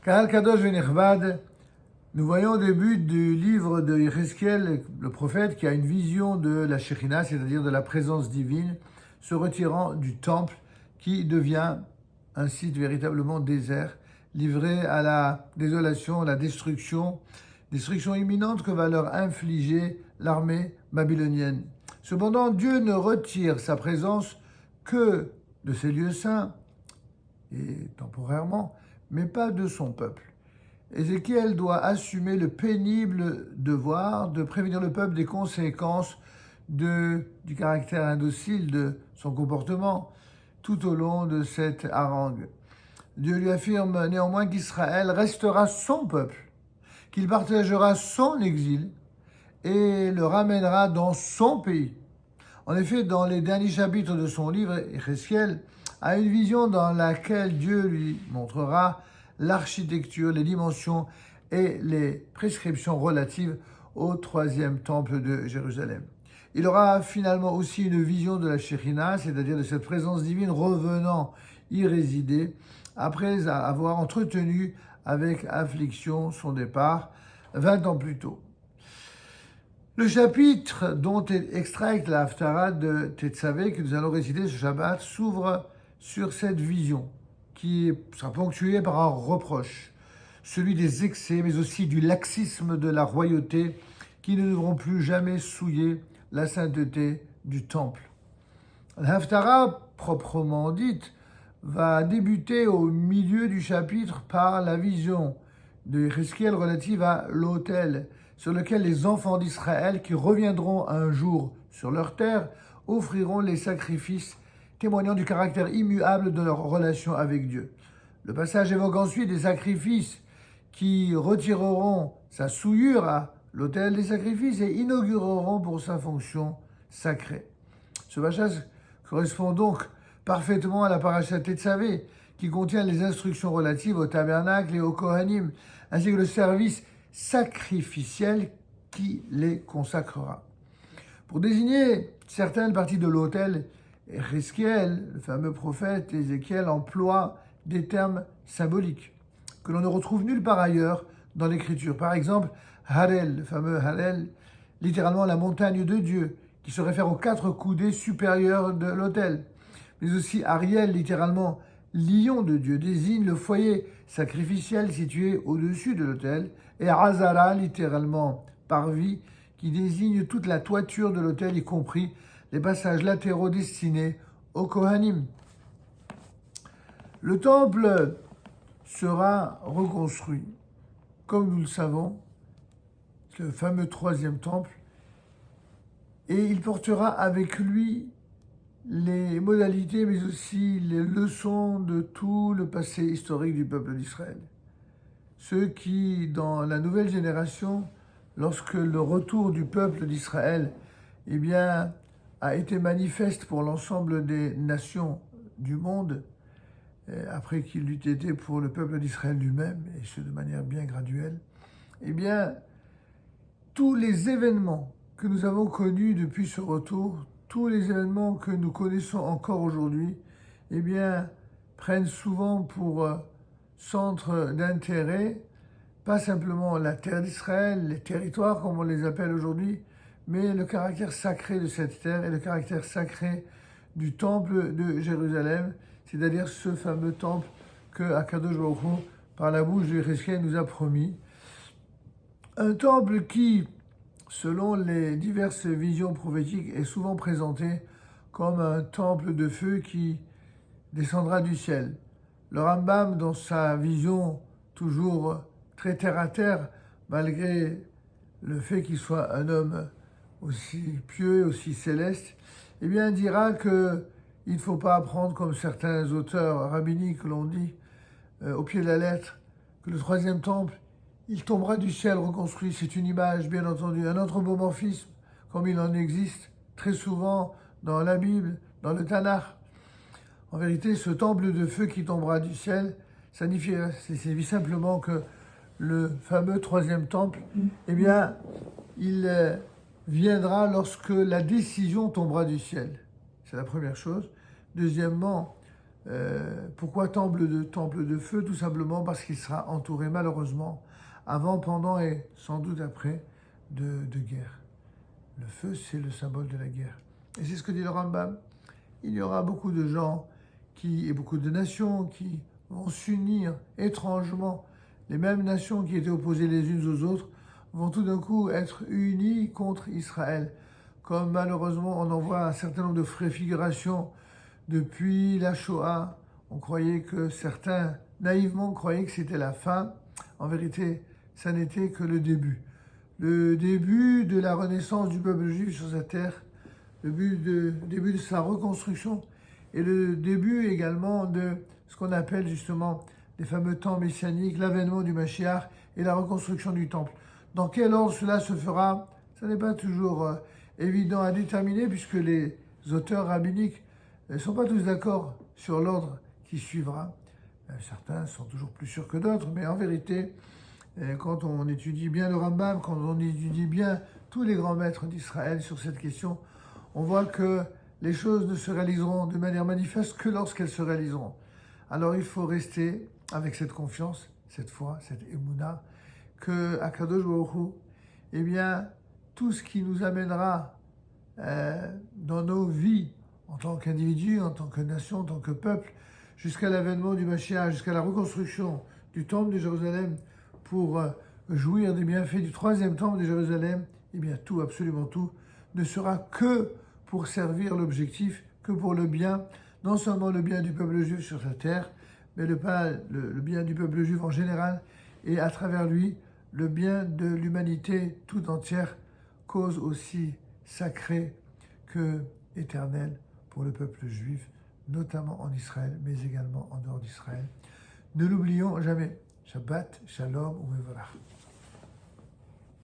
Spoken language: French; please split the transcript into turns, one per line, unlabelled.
Kahal Kadosh Venechvad, nous voyons au début du livre de Yecheskel, le prophète, qui a une vision de la Shekhinah, c'est-à-dire de la présence divine, se retirant du temple qui devient un site véritablement désert, livré à la désolation, à la destruction imminente que va leur infliger l'armée babylonienne. Cependant, Dieu ne retire sa présence que de ces lieux saints, et temporairement, mais pas de son peuple. Ézéchiel doit assumer le pénible devoir de prévenir le peuple des conséquences du caractère indocile de son comportement tout au long de cette harangue. Dieu lui affirme néanmoins qu'Israël restera son peuple, qu'il partagera son exil et le ramènera dans son pays. En effet, dans les derniers chapitres de son livre, Yecheskel a une vision dans laquelle Dieu lui montrera l'architecture, les dimensions et les prescriptions relatives au troisième temple de Jérusalem. Il aura finalement aussi une vision de la Shekhinah, c'est-à-dire de cette présence divine revenant y résider après avoir entretenu avec affliction son départ 20 ans plus tôt. Le chapitre dont est extraite la Haftarah de Tetzavé que nous allons réciter ce Shabbat s'ouvre sur cette vision qui sera ponctuée par un reproche, celui des excès mais aussi du laxisme de la royauté qui ne devront plus jamais souiller la sainteté du temple. La Haftarah proprement dite va débuter au milieu du chapitre par la vision de Yecheskel relative à l'autel sur lequel les enfants d'Israël qui reviendront un jour sur leur terre offriront les sacrifices témoignant du caractère immuable de leur relation avec Dieu. Le passage évoque ensuite des sacrifices qui retireront sa souillure à l'autel des sacrifices et inaugureront pour sa fonction sacrée. Ce passage correspond donc parfaitement à la paracha Tetzavé, qui contient les instructions relatives au tabernacle et au Kohanim, ainsi que le service sacrificiel qui les consacrera. Pour désigner certaines parties de l'autel, Yecheskel, le fameux prophète Ézéchiel, emploie des termes symboliques que l'on ne retrouve nulle part ailleurs dans l'Écriture. Par exemple, Harel, le fameux Harel, littéralement la montagne de Dieu, qui se réfère aux 4 coudées supérieures de l'autel. Mais aussi Ariel, littéralement lion de Dieu, désigne le foyer sacrificiel situé au-dessus de l'autel, et Azara, littéralement parvis, qui désigne toute la toiture de l'autel, y compris les passages latéraux destinés aux Kohanim. Le temple sera reconstruit, comme nous le savons, le fameux troisième temple, et il portera avec lui les modalités, mais aussi les leçons de tout le passé historique du peuple d'Israël. Ceux qui, dans la nouvelle génération, lorsque le retour du peuple d'Israël a été manifeste pour l'ensemble des nations du monde, après qu'il eût été pour le peuple d'Israël lui-même, et ce de manière bien graduelle, tous les événements que nous avons connus depuis ce retour, tous les événements que nous connaissons encore aujourd'hui, prennent souvent pour centre d'intérêt, pas simplement la terre d'Israël, les territoires comme on les appelle aujourd'hui, mais le caractère sacré de cette terre et le caractère sacré du temple de Jérusalem, c'est-à-dire ce fameux temple que Akadosh Baruch Hu, par la bouche de Yecheskel, nous a promis. Un temple qui, selon les diverses visions prophétiques, est souvent présenté comme un temple de feu qui descendra du ciel. Le Rambam, dans sa vision toujours très terre-à-terre, malgré le fait qu'il soit un homme aussi pieux, aussi céleste, dira qu'il ne faut pas apprendre, comme certains auteurs rabbiniques l'ont dit, au pied de la lettre, que le troisième temple, il tombera du ciel reconstruit. C'est une image, bien entendu, un anthropomorphisme, comme il en existe très souvent dans la Bible, dans le Tanakh. En vérité, ce temple de feu qui tombera du ciel signifie simplement que le fameux troisième temple, il viendra lorsque la décision tombera du ciel. C'est la première chose. Deuxièmement, Pourquoi temple de feu? Tout simplement parce qu'il sera entouré malheureusement, avant, pendant et sans doute après, de guerre. Le feu, c'est le symbole de la guerre. Et c'est ce que dit le Rambam. Il y aura beaucoup de gens et beaucoup de nations qui vont s'unir étrangement. Les mêmes nations qui étaient opposées les unes aux autres vont tout d'un coup être unies contre Israël. Comme malheureusement on en voit un certain nombre de préfigurations depuis la Shoah. On croyait que certains, naïvement, croyaient que c'était la fin. En vérité, ça n'était que le début. Le début de la renaissance du peuple juif sur sa terre, le début de sa reconstruction et le début également de ce qu'on appelle justement les fameux temps messianiques, l'avènement du Mashiach et la reconstruction du temple. Dans quel ordre cela se fera? Ça n'est pas toujours évident à déterminer puisque les auteurs rabbiniques ne sont pas tous d'accord sur l'ordre qui suivra. Certains sont toujours plus sûrs que d'autres, mais en vérité, quand on étudie bien le Rambam, quand on étudie bien tous les grands maîtres d'Israël sur cette question, on voit que les choses ne se réaliseront de manière manifeste que lorsqu'elles se réaliseront. Alors il faut rester avec cette confiance, cette foi, cette émouna, que Akadosh Baruch Hu, eh bien, tout ce qui nous amènera dans nos vies, en tant qu'individu, en tant que nation, en tant que peuple, jusqu'à l'avènement du Mashiach, jusqu'à la reconstruction du temple de Jérusalem, pour jouir des bienfaits du troisième temple de Jérusalem, eh bien tout, absolument tout, ne sera que pour servir l'objectif, que pour le bien, non seulement le bien du peuple juif sur sa terre, mais le bien du peuple juif en général, et à travers lui, le bien de l'humanité tout entière, cause aussi sacrée que éternelle pour le peuple juif, notamment en Israël, mais également en dehors d'Israël. Ne l'oublions jamais. Shabbat, Shalom, Umevorach.